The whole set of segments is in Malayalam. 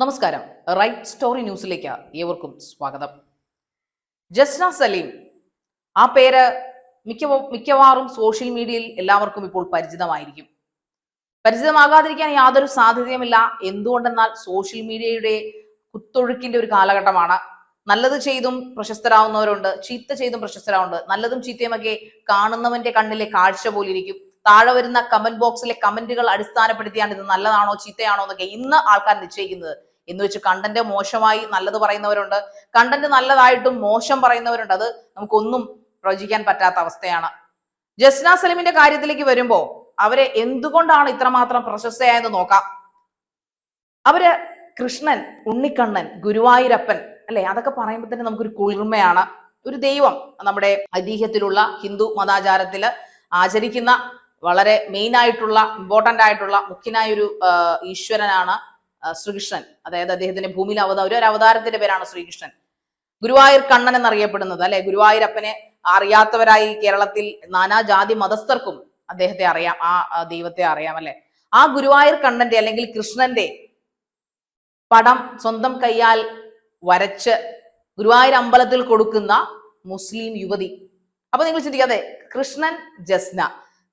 നമസ്കാരം. റൈറ്റ് സ്റ്റോറി ന്യൂസിലേക്ക് ഏവർക്കും സ്വാഗതം. ജസ്ന സലീം, ആ പേര് മിക്കവാറും സോഷ്യൽ മീഡിയയിൽ എല്ലാവർക്കും ഇപ്പോൾ പരിചിതമായിരിക്കും. പരിചിതമാകാതിരിക്കാൻ യാതൊരു സാധ്യതയുമില്ല. എന്തുകൊണ്ടെന്നാൽ സോഷ്യൽ മീഡിയയുടെ കുത്തൊഴുക്കിന്റെ ഒരു കാലഘട്ടമാണ്. നല്ലത് ചെയ്തും പ്രശസ്തരാവുന്നവരുണ്ട്, ചീത്ത ചെയ്തും പ്രശസ്തരാവുന്നുണ്ട്. നല്ലതും ചീത്തയുമൊക്കെ കാണുന്നവന്റെ കണ്ണിലെ കാഴ്ച പോലിരിക്കും. താഴെ വരുന്ന കമന്റ് ബോക്സിലെ കമന്റുകൾ അടിസ്ഥാനപ്പെടുത്തിയാണ് ഇത് നല്ലതാണോ ചീത്തയാണോ എന്നൊക്കെ ഇന്ന് ആൾക്കാർ നിശ്ചയിക്കുന്നത്. എന്ന് വെച്ച് കണ്ടന്റ് മോശമായി നല്ലത് പറയുന്നവരുണ്ട്, കണ്ടന്റ് നല്ലതായിട്ടും മോശം പറയുന്നവരുണ്ട്. അത് നമുക്കൊന്നും പ്രവചിക്കാൻ പറ്റാത്ത അവസ്ഥയാണ്. ജസ്ന സലീമിന്റെ കാര്യത്തിലേക്ക് വരുമ്പോ അവരെ എന്തുകൊണ്ടാണ് ഇത്രമാത്രം പ്രശസ്തയായെന്ന് നോക്കാം. അവര് കൃഷ്ണൻ, ഉണ്ണിക്കണ്ണൻ, ഗുരുവായൂരപ്പൻ അല്ലെ, അതൊക്കെ പറയുമ്പോൾ തന്നെ നമുക്കൊരു കുളിർമയാണ്. ഒരു ദൈവം നമ്മുടെ ഐതിഹ്യത്തിലുള്ള ഹിന്ദു മതാചാരത്തില് ആചരിക്കുന്ന വളരെ മെയിൻ ആയിട്ടുള്ള ഇമ്പോർട്ടന്റ് ആയിട്ടുള്ള മുഖ്യനായ ഒരു ഈശ്വരനാണ് ശ്രീകൃഷ്ണൻ. അതായത് അദ്ദേഹത്തിന്റെ ഭൂമിയിൽ ഒരു അവതാരത്തിന്റെ പേരാണ് ശ്രീകൃഷ്ണൻ. ഗുരുവായൂർ കണ്ണൻ എന്നറിയപ്പെടുന്നത് അല്ലെ, ഗുരുവായൂരപ്പനെ അറിയാത്തവരായി കേരളത്തിൽ നാനാജാതി മതസ്ഥർക്കും അദ്ദേഹത്തെ അറിയാം, ആ ദൈവത്തെ അറിയാം അല്ലെ. ആ ഗുരുവായൂർ കണ്ണന്റെ അല്ലെങ്കിൽ കൃഷ്ണന്റെ പടം സ്വന്തം കൈയാൽ വരച്ച് ഗുരുവായൂർ അമ്പലത്തിൽ കൊടുക്കുന്ന മുസ്ലിം യുവതി. അപ്പൊ നിങ്ങൾ ചിന്തിക്കാതെ, കൃഷ്ണൻ ജസ്ന,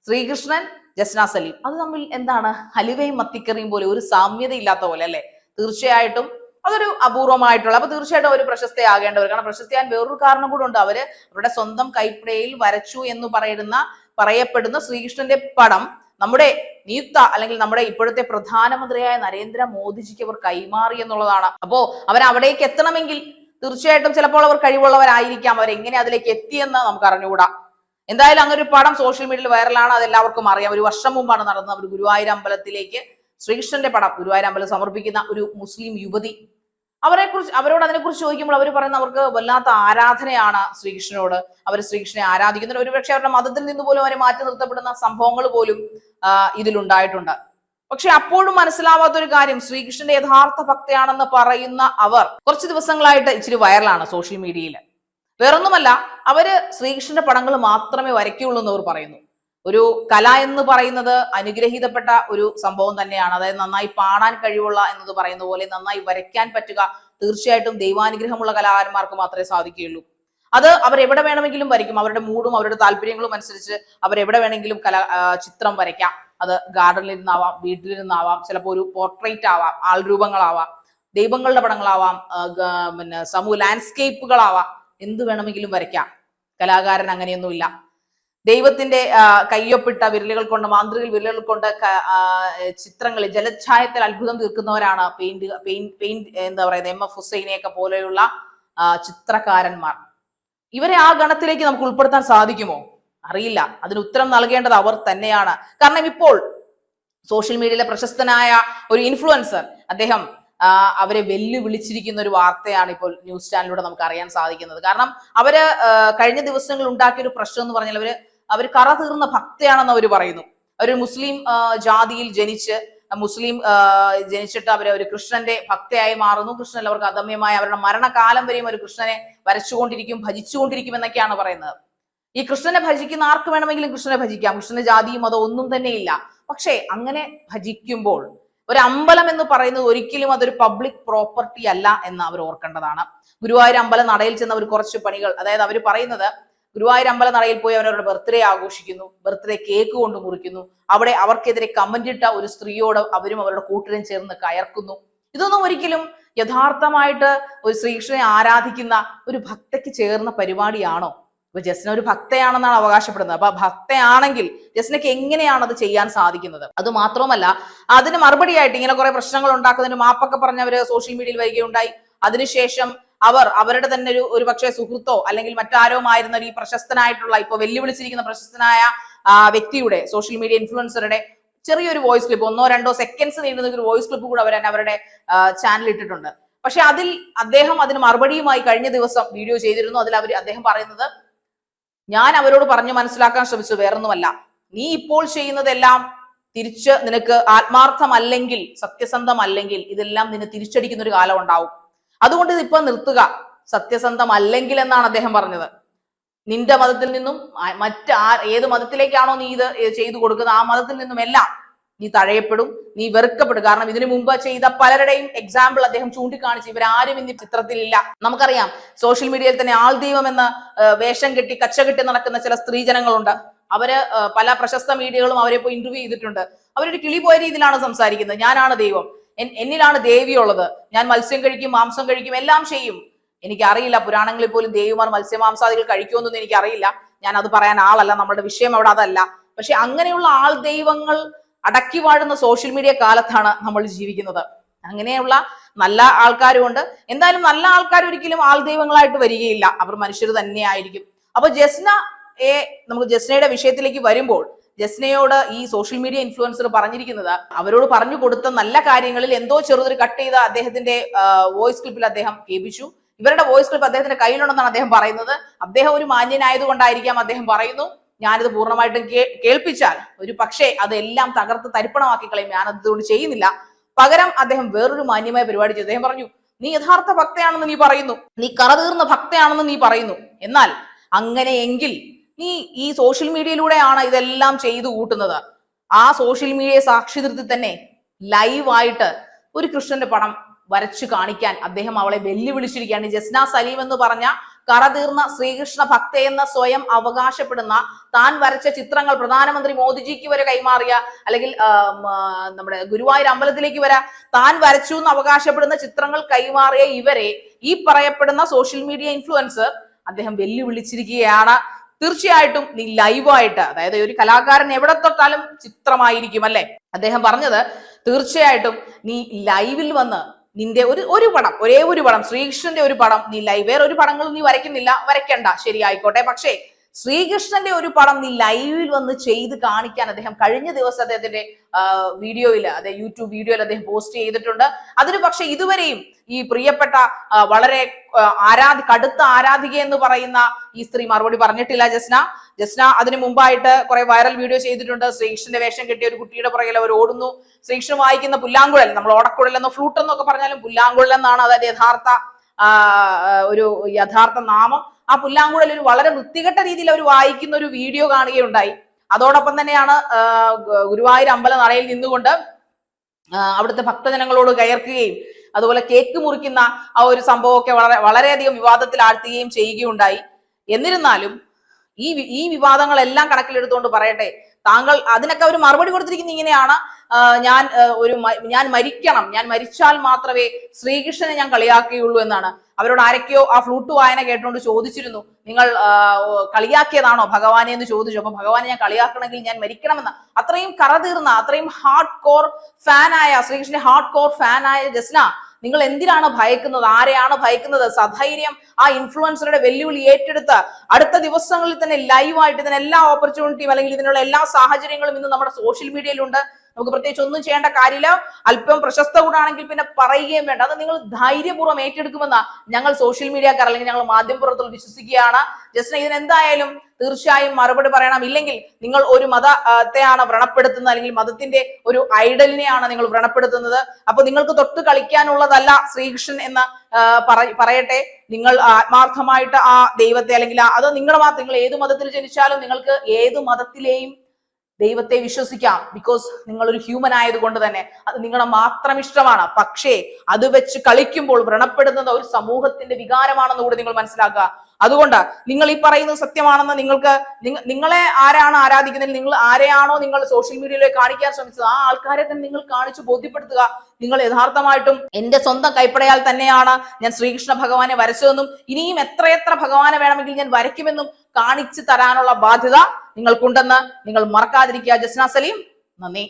ശ്രീകൃഷ്ണൻ ജസ്ന സലീം, അത് തമ്മിൽ എന്താണ് ഹലുവയും മത്തിക്കറിയും പോലെ, ഒരു സാമ്യത ഇല്ലാത്ത പോലെ അല്ലെ. തീർച്ചയായിട്ടും അതൊരു അപൂർവമായിട്ടുള്ള, അപ്പൊ തീർച്ചയായിട്ടും അവർ പ്രശസ്തയാകേണ്ടവർ. കാരണം പ്രശസ്തിയാൻ വേറൊരു കാരണം കൂടെ ഉണ്ട്. അവര് അവരുടെ സ്വന്തം കൈപ്പിഴയിൽ വരച്ചു എന്ന് പറയപ്പെടുന്ന ശ്രീകൃഷ്ണന്റെ പടം നമ്മുടെ നിയുക്ത അല്ലെങ്കിൽ നമ്മുടെ ഇപ്പോഴത്തെ പ്രധാനമന്ത്രിയായ നരേന്ദ്രമോദിജിക്ക് അവർ കൈമാറി എന്നുള്ളതാണ്. അപ്പോ അവർ അവിടേക്ക് എത്തണമെങ്കിൽ തീർച്ചയായിട്ടും ചിലപ്പോൾ അവർ കഴിവുള്ളവരായിരിക്കാം. അവരെങ്ങനെ അതിലേക്ക് എത്തിയെന്ന് നമുക്ക് അറിഞ്ഞുകൂടാ. എന്തായാലും അങ്ങനെ ഒരു പടം സോഷ്യൽ മീഡിയയിൽ വൈറലാണ്, അതെല്ലാവർക്കും അറിയാം. ഒരു വർഷം മുമ്പാണ് നടന്നത്. അവർ ഗുരുവായൂർ അമ്പലത്തിലേക്ക് ശ്രീകൃഷ്ണന്റെ പടം ഗുരുവായൂർ അമ്പലം സമർപ്പിക്കുന്ന ഒരു മുസ്ലിം യുവതി. അവരോട് അതിനെക്കുറിച്ച് ചോദിക്കുമ്പോൾ അവർ പറയുന്ന അവർക്ക് വല്ലാത്ത ആരാധനയാണ് ശ്രീകൃഷ്ണനോട്. അവർ ശ്രീകൃഷ്ണനെ ആരാധിക്കുന്നവർ, ഒരുപക്ഷെ അവരുടെ മതത്തിൽ നിന്ന് പോലും അവരെ മാറ്റി നിർത്തപ്പെടുന്ന സംഭവങ്ങൾ പോലും ഇതിലുണ്ടായിട്ടുണ്ട്. പക്ഷെ അപ്പോഴും മനസ്സിലാവാത്ത ഒരു കാര്യം, ശ്രീകൃഷ്ണന്റെ യഥാർത്ഥ ഭക്തയാണെന്ന് പറയുന്ന അവർ കുറച്ച് ദിവസങ്ങളായിട്ട് ഇച്ചിരി വൈറലാണ് സോഷ്യൽ മീഡിയയിൽ. വേറൊന്നുമല്ല, അവര് ശ്രീകൃഷ്ണന്റെ പടങ്ങൾ മാത്രമേ വരയ്ക്കുള്ളൂ എന്ന് അവർ പറയുന്നു. ഒരു കല എന്ന് പറയുന്നത് അനുഗ്രഹീതപ്പെട്ട ഒരു സംഭവം തന്നെയാണ്. അതായത് നന്നായി പാടാൻ കഴിവുള്ള എന്നത് പറയുന്ന പോലെ നന്നായി വരയ്ക്കാൻ പറ്റുക തീർച്ചയായിട്ടും ദൈവാനുഗ്രഹമുള്ള കലാകാരന്മാർക്ക് മാത്രമേ സാധിക്കുകയുള്ളൂ. അത് അവരെവിടെ വേണമെങ്കിലും വരയ്ക്കും. അവരുടെ മൂഡും അവരുടെ താല്പര്യങ്ങളും അനുസരിച്ച് അവരെവിടെ വേണമെങ്കിലും ചിത്രം വരയ്ക്കാം. അത് ഗാർഡനിൽ നിന്നാവാം, വീട്ടിലിരുന്നാവാം, ചിലപ്പോൾ ഒരു പോർട്രേറ്റ് ആവാം, ആൾ രൂപങ്ങളാവാം, ദൈവങ്ങളുടെ പടങ്ങളാവാം, സമൂഹ ലാൻഡ്സ്കേപ്പുകളാവാം, എന്ത് വേണമെങ്കിലും വരയ്ക്കാം. കലാകാരൻ അങ്ങനെയൊന്നുമില്ല. ദൈവത്തിന്റെ കയ്യൊപ്പിട്ട വിരലുകൾ കൊണ്ട്, മാന്ത്രിക വിരലുകൾ കൊണ്ട് ചിത്രങ്ങളിൽ ജലച്ഛായത്തിൽ അത്ഭുതം തീർക്കുന്നവരാണ് എന്താ പറയുന്നത്, MF ഹുസൈനെയൊക്കെ പോലെയുള്ള ചിത്രകാരന്മാർ. ഇവരെ ആ ഗണത്തിലേക്ക് നമുക്ക് ഉൾപ്പെടുത്താൻ സാധിക്കുമോ? അറിയില്ല. അതിന് ഉത്തരം നൽകേണ്ടത് അവർ തന്നെയാണ്. കാരണം ഇപ്പോൾ സോഷ്യൽ മീഡിയയിലെ പ്രശസ്തനായ ഒരു ഇൻഫ്ലുവൻസർ, അദ്ദേഹം അവരെ വെല്ലുവിളിച്ചിരിക്കുന്ന ഒരു വാർത്തയാണ് ഇപ്പോൾ ന്യൂസ് ചാനലിലൂടെ നമുക്ക് അറിയാൻ സാധിക്കുന്നത്. കാരണം അവര് കഴിഞ്ഞ ദിവസങ്ങളിൽ ഉണ്ടാക്കിയ ഒരു പ്രശ്നം എന്ന് പറഞ്ഞാൽ അവർ കറ തീർന്ന ഭക്തയാണെന്ന് അവർ പറയുന്നു. അവർ മുസ്ലിം ജാതിയിൽ ജനിച്ചിട്ട് അവര് ഒരു കൃഷ്ണന്റെ ഭക്തയായി മാറുന്നു. കൃഷ്ണൻ അവർക്ക് അദമ്യമായ അവരുടെ മരണകാലം വരെയും ഒരു കൃഷ്ണനെ വരച്ചുകൊണ്ടിരിക്കും, ഭജിച്ചുകൊണ്ടിരിക്കും എന്നൊക്കെയാണ് പറയുന്നത്. ഈ കൃഷ്ണനെ ഭജിക്കുന്ന ആർക്ക് വേണമെങ്കിലും കൃഷ്ണനെ ഭജിക്കാം. കൃഷ്ണന്റെ ജാതിയും അതോ ഒന്നും തന്നെ ഇല്ല. പക്ഷേ അങ്ങനെ ഭജിക്കുമ്പോൾ ഒരു അമ്പലം എന്ന് പറയുന്നത് ഒരിക്കലും അതൊരു പബ്ലിക് പ്രോപ്പർട്ടി അല്ല എന്ന് അവർ ഓർക്കേണ്ടതാണ്. ഗുരുവായൂർ അമ്പലം നടയിൽ ചെന്ന ഒരു കുറച്ച് പണികൾ, അതായത് അവർ പറയുന്നത് ഗുരുവായൂർ അമ്പല നടയിൽ പോയി അവരവരുടെ ബർത്ത്ഡേ ആഘോഷിക്കുന്നു, ബർത്ത്ഡേ കേക്ക് കൊണ്ട് മുറിക്കുന്നു, അവിടെ അവർക്കെതിരെ കമന്റ് ഇട്ട ഒരു സ്ത്രീയോട് അവരും അവരുടെ കൂട്ടരും ചേർന്ന് കയർക്കുന്നു. ഇതൊന്നും ഒരിക്കലും യഥാർത്ഥമായിട്ട് ഒരു ശ്രീകൃഷ്ണനെ ആരാധിക്കുന്ന ഒരു ഭക്തയ്ക്ക് ചേർന്ന പരിപാടിയാണോ? ഇപ്പൊ ജസ്ന ഒരു ഭക്തയാണെന്നാണ് അവകാശപ്പെടുന്നത്. അപ്പൊ ഭക്തയാണെങ്കിൽ ജസ്നയ്ക്ക് എങ്ങനെയാണ് അത് ചെയ്യാൻ സാധിക്കുന്നത്? അത് മാത്രമല്ല, അതിന് മറുപടിയായിട്ട് ഇങ്ങനെ കുറെ പ്രശ്നങ്ങൾ ഉണ്ടാക്കുന്നതിന് മാപ്പൊക്കെ പറഞ്ഞവര് സോഷ്യൽ മീഡിയയിൽ വരികയുണ്ടായി. അതിനുശേഷം അവരുടെ തന്നെ ഒരു പക്ഷേ സുഹൃത്തോ അല്ലെങ്കിൽ മറ്റാരോ ആയിരുന്ന ഈ പ്രശസ്തനായിട്ടുള്ള, ഇപ്പൊ വെല്ലുവിളിച്ചിരിക്കുന്ന പ്രശസ്തനായ വ്യക്തിയുടെ, സോഷ്യൽ മീഡിയ ഇൻഫ്ലുവൻസറുടെ ചെറിയൊരു വോയിസ് ക്ലിപ്പ്, 1-2 സെക്കൻഡ്സ് നീണ്ടുന്ന ഒരു വോയിസ് ക്ലിപ്പ് കൂടെ അവരുടെ ചാനലിൽ ഇട്ടിട്ടുണ്ട്. പക്ഷെ അദ്ദേഹം അതിന് മറുപടിയുമായി കഴിഞ്ഞ ദിവസം വീഡിയോ ചെയ്തിരുന്നു. അതിൽ അദ്ദേഹം പറയുന്നത്, ഞാൻ അവരോട് പറഞ്ഞു മനസ്സിലാക്കാൻ ശ്രമിച്ചു, വേറൊന്നുമല്ല, നീ ഇപ്പോൾ ചെയ്യുന്നതെല്ലാം തിരിച്ച് നിനക്ക് ആത്മാർത്ഥമല്ലെങ്കിൽ, സത്യസന്ധമല്ലെങ്കിൽ ഇതെല്ലാം നിന്നെ തിരിച്ചടിക്കുന്ന ഒരു കാലം ഉണ്ടാവും. അതുകൊണ്ട് ഇതിപ്പോ നിർത്തുക, സത്യസന്ധമല്ലെങ്കിൽ എന്നാണ് അദ്ദേഹം പറഞ്ഞത്. നിന്റെ മതത്തിൽ നിന്നും ഏത് മതത്തിലേക്കാണോ നീ ഇത് ചെയ്തു കൊടുക്കുന്നത് ആ മതത്തിൽ നിന്നും എല്ലാം നീ തഴയപ്പെടും, നീ വെറുക്കപ്പെടും. കാരണം ഇതിനു മുമ്പ് ചെയ്ത പലരുടെയും എക്സാമ്പിൾ അദ്ദേഹം ചൂണ്ടിക്കാണിച്ചു. ഇവരാരും ഇന്ന് ചിത്രത്തിലില്ല. നമുക്കറിയാം സോഷ്യൽ മീഡിയയിൽ തന്നെ ആൾ ദൈവം എന്ന വേഷം കെട്ടി കച്ചകെട്ടി നടക്കുന്ന ചില സ്ത്രീജനങ്ങളുണ്ട്. അവര് പല പ്രശസ്ത മീഡിയകളും അവരെ പോയി ഇന്റർവ്യൂ ചെയ്തിട്ടുണ്ട്. അവരൊരു കിളി പോയ രീതിയിലാണ് സംസാരിക്കുന്നത്. ഞാനാണ് ദൈവം, എന്നിലാണ് ദേവിയുള്ളത്, ഞാൻ മത്സ്യം കഴിക്കും, മാംസം കഴിക്കും, എല്ലാം ചെയ്യും. എനിക്കറിയില്ല പുരാണങ്ങളിൽ പോലും ദേവിമാർ മത്സ്യമാംസാദികൾ കഴിക്കുമെന്നൊന്നും എനിക്കറിയില്ല. ഞാൻ അത് പറയാൻ ആളല്ല, നമ്മുടെ വിഷയം അവിടെ അതല്ല. പക്ഷെ അങ്ങനെയുള്ള ആൾ ദൈവങ്ങൾ അടക്കി വാഴുന്ന സോഷ്യൽ മീഡിയ കാലത്താണ് നമ്മൾ ജീവിക്കുന്നത്. അങ്ങനെയുള്ള നല്ല ആൾക്കാരും ഉണ്ട്. എന്തായാലും നല്ല ആൾക്കാർ ഒരിക്കലും ആൾ ദൈവങ്ങളായിട്ട് വരികയില്ല, അവർ മനുഷ്യർ തന്നെയായിരിക്കും. അപ്പൊ നമുക്ക് ജസ്നയുടെ വിഷയത്തിലേക്ക് വരുമ്പോൾ, ജസ്നയോട് ഈ സോഷ്യൽ മീഡിയ ഇൻഫ്ലുവൻസർ പറഞ്ഞിരിക്കുന്നത്, അവരോട് പറഞ്ഞു കൊടുത്ത നല്ല കാര്യങ്ങളിൽ എന്തോ ചെറുതൊരു കട്ട് ചെയ്ത അദ്ദേഹത്തിന്റെ വോയിസ് ക്ലിപ്പിൽ അദ്ദേഹം കേൾപ്പിച്ചു. ഇവരുടെ വോയിസ് ക്ലിപ്പ് അദ്ദേഹത്തിന്റെ കയ്യിലുണ്ടെന്നാണ് അദ്ദേഹം പറയുന്നത്. അദ്ദേഹം ഒരു മാന്യനായതുകൊണ്ടായിരിക്കാം അദ്ദേഹം പറയുന്നു, ഞാനിത് പൂർണ്ണമായിട്ടും കേൾപ്പിച്ചാൽ ഒരു പക്ഷേ അതെല്ലാം തകർത്ത് തരിപ്പണമാക്കി കളയും, ഞാനത് ഇതുകൊണ്ട് ചെയ്യുന്നില്ല. പകരം അദ്ദേഹം വേറൊരു മാന്യമായ പരിപാടി ചെയ്തു. അദ്ദേഹം പറഞ്ഞു, നീ യഥാർത്ഥ ഭക്തയാണെന്ന് നീ പറയുന്നു, നീ കറതീർന്ന ഭക്തയാണെന്ന് നീ പറയുന്നു, എന്നാൽ അങ്ങനെയെങ്കിൽ നീ ഈ സോഷ്യൽ മീഡിയയിലൂടെയാണ് ഇതെല്ലാം ചെയ്തു കൂട്ടുന്നത്. ആ സോഷ്യൽ മീഡിയയെ സാക്ഷി നിർത്തി തന്നെ ലൈവായിട്ട് ഒരു കൃഷ്ണന്റെ പടം വരച്ചു കാണിക്കാൻ അദ്ദേഹം അവളെ വെല്ലുവിളിച്ചിരിക്കുകയാണ്. ജസ്ന സലീം എന്ന് പറഞ്ഞ കറതീർന്ന ശ്രീകൃഷ്ണ ഭക്തയെന്ന് സ്വയം അവകാശപ്പെടുന്ന, താൻ വരച്ച ചിത്രങ്ങൾ പ്രധാനമന്ത്രി മോദിജിക്ക് വരെ കൈമാറിയ, അല്ലെങ്കിൽ നമ്മുടെ ഗുരുവായൂർ അമ്പലത്തിലേക്ക് വരെ താൻ വരച്ചു എന്ന് അവകാശപ്പെടുന്ന ചിത്രങ്ങൾ കൈമാറിയ ഇവരെ, ഈ പറയപ്പെടുന്ന സോഷ്യൽ മീഡിയ ഇൻഫ്ലുവൻസർ അദ്ദേഹം വെല്ലുവിളിച്ചിരിക്കുകയാണ്. തീർച്ചയായിട്ടും നീ ലൈവായിട്ട്, അതായത് ഒരു കലാകാരൻ എവിടെ തൊട്ടാലും ചിത്രമായിരിക്കും അല്ലെ, അദ്ദേഹം പറഞ്ഞത്. തീർച്ചയായിട്ടും നീ ലൈവിൽ വന്ന് നിന്റെ ഒരു പടം, ഒരേ ഒരു പടം, ശ്രീകൃഷ്ണന്റെ ഒരു പടം നീ വേറെ ഒരു പടങ്ങളും നീ വരയ്ക്കുന്നില്ല, വരയ്ക്കണ്ട, ശരി ആയിക്കോട്ടെ. പക്ഷേ ശ്രീകൃഷ്ണന്റെ ഒരു പടം നീ ലൈവിൽ വന്ന് ചെയ്ത് കാണിക്കാൻ അദ്ദേഹം കഴിഞ്ഞ ദിവസം അദ്ദേഹത്തിന്റെ വീഡിയോയിൽ, അതെ യൂട്യൂബ് വീഡിയോയിൽ അദ്ദേഹം പോസ്റ്റ് ചെയ്തിട്ടുണ്ട്. അതിന് പക്ഷെ ഇതുവരെയും ഈ പ്രിയപ്പെട്ട വളരെ കടുത്ത ആരാധിക എന്ന് പറയുന്ന ഈ സ്ത്രീ മറുപടി പറഞ്ഞിട്ടില്ല. ജസ്ന അതിന് മുമ്പായിട്ട് കുറെ വൈറൽ വീഡിയോ ചെയ്തിട്ടുണ്ട്. ശ്രീകൃഷ്ണന്റെ വേഷം കെട്ടിയ ഒരു കുട്ടിയുടെ പുറകിൽ അവർ ഓടുന്നു. ശ്രീകൃഷ്ണൻ വായിക്കുന്ന പുല്ലാങ്കുഴൽ, നമ്മൾ ഓടക്കുഴൽ എന്നോ ഫ്ലൂട്ട് എന്നൊക്കെ പറഞ്ഞാലും പുല്ലാങ്കുഴൽ എന്നാണ് അതിന്റെ യഥാർത്ഥ നാമം. ആ പുല്ലാങ്കുഴൽ ഒരു വളരെ വൃത്തികെട്ട രീതിയിൽ അവർ വായിക്കുന്ന ഒരു വീഡിയോ കാണുകയുണ്ടായി. അതോടൊപ്പം തന്നെയാണ് ഗുരുവായൂർ അമ്പല നടയിൽ നിന്നുകൊണ്ട് അവിടുത്തെ ഭക്തജനങ്ങളോട് കയർക്കുകയും അതുപോലെ കേക്ക് മുറിക്കുന്ന ആ ഒരു സംഭവമൊക്കെ വളരെയധികം വിവാദത്തിൽ ആഴ്ത്തുകയും ചെയ്യുകയുണ്ടായി. എന്നിരുന്നാലും ഈ വിവാദങ്ങളെല്ലാം കണക്കിലെടുത്തുകൊണ്ട് പറയട്ടെ, താങ്കൾ അതിനൊക്കെ ഒരു മറുപടി കൊടുത്തിരിക്കുന്നത് ഇങ്ങനെയാണ്, ഞാൻ മരിക്കണം, ഞാൻ മരിച്ചാൽ മാത്രമേ ശ്രീകൃഷ്ണനെ ഞാൻ കളിയാക്കുകയുള്ളൂ എന്നാണ്. അവരോട് ആരൊക്കെയോ ആ ഫ്ലൂട്ട് വായന കേട്ടുകൊണ്ട് ചോദിച്ചിരുന്നു, നിങ്ങൾ കളിയാക്കിയതാണോ ഭഗവാനെ എന്ന് ചോദിച്ചു. അപ്പൊ ഭഗവാനെ ഞാൻ കളിയാക്കണമെങ്കിൽ ഞാൻ മരിക്കണമെന്ന് അത്രയും കറതീർന്ന, അത്രയും ഹാർഡ് കോർ ഫാനായ, ശ്രീകൃഷ്ണന്റെ ഹാർഡ് കോർ ഫാനായ ജസ്ന, നിങ്ങൾ എന്തിനാണ് ഭയക്കുന്നത്? ആരെയാണ് ഭയക്കുന്നത്? സധൈര്യം ആ ഇൻഫ്ലുവൻസറുടെ വെല്ലുവിളി ഏറ്റെടുത്ത് അടുത്ത ദിവസങ്ങളിൽ തന്നെ ലൈവായിട്ട് ഇതിന് എല്ലാ ഓപ്പർച്യൂണിറ്റിയും അല്ലെങ്കിൽ ഇതിനുള്ള എല്ലാ സാഹചര്യങ്ങളും ഇന്ന് നമ്മുടെ സോഷ്യൽ മീഡിയയിലുണ്ട്. നമുക്ക് പ്രത്യേകിച്ച് ഒന്നും ചെയ്യേണ്ട കാര്യമില്ല. അല്പം പ്രശസ്ത കൂടാണെങ്കിൽ പിന്നെ പറയുകയും വേണ്ട. അത് നിങ്ങൾ ധൈര്യപൂർവ്വം ഏറ്റെടുക്കുമെന്ന് ഞങ്ങൾ സോഷ്യൽ മീഡിയക്കാർ അല്ലെങ്കിൽ ഞങ്ങൾ മാധ്യമപ്രവർത്തകർ വിശ്വസിക്കുകയാണ്. ജസ്ന ഇതിനെന്തായാലും തീർച്ചയായും മറുപടി പറയണം. ഇല്ലെങ്കിൽ നിങ്ങൾ ഒരു മതത്തെയാണ് വ്രണപ്പെടുത്തുന്നത്, അല്ലെങ്കിൽ മതത്തിന്റെ ഒരു ഐഡലിനെയാണ് നിങ്ങൾ വ്രണപ്പെടുത്തുന്നത്. അപ്പൊ നിങ്ങൾക്ക് തൊട്ട് കളിക്കാനുള്ളതല്ല ശ്രീകൃഷ്ണൻ എന്ന് പറയട്ടെ. നിങ്ങൾ ആത്മാർത്ഥമായിട്ട് ആ ദൈവത്തെ, അല്ലെങ്കിൽ അത് നിങ്ങൾ ഏത് മതത്തിൽ ജനിച്ചാലും നിങ്ങൾക്ക് ഏത് മതത്തിലെയും ദൈവത്തെ വിശ്വസിക്കാം. ബിക്കോസ് നിങ്ങൾ ഒരു ഹ്യൂമൻ ആയതുകൊണ്ട് തന്നെ അത് നിങ്ങളുടെ മാത്രം ഇഷ്ടമാണ്. പക്ഷേ അത് വെച്ച് കളിക്കുമ്പോൾ വ്രണപ്പെടുന്നത് ഒരു സമൂഹത്തിന്റെ വികാരമാണെന്ന് കൂടി നിങ്ങൾ മനസ്സിലാക്കുക. അതുകൊണ്ട് നിങ്ങൾ ഈ പറയുന്നത് സത്യമാണെന്ന് നിങ്ങളെ ആരാണ് ആരാധിക്കുന്നത്, നിങ്ങൾ ആരെയാണോ നിങ്ങൾ സോഷ്യൽ മീഡിയയിലേക്ക് കാണിക്കാൻ ശ്രമിച്ചത്, ആ ആൾക്കാരെ തന്നെ നിങ്ങൾ കാണിച്ചു ബോധ്യപ്പെടുത്തുക. നിങ്ങൾ യഥാർത്ഥമായിട്ടും എന്റെ സ്വന്തം കൈപ്പടയാൽ തന്നെയാണ് ഞാൻ ശ്രീകൃഷ്ണ ഭഗവാനെ വരച്ചതെന്നും ഇനിയും എത്രയെത്ര ഭഗവാനെ വേണമെങ്കിൽ ഞാൻ വരയ്ക്കുമെന്നും കാണിച്ചു തരാനുള്ള ബാധ്യത നിങ്ങൾക്കുണ്ടെന്ന് നിങ്ങൾ മറക്കാതിരിക്കുക. ജസ്ന സലീം, നന്ദി.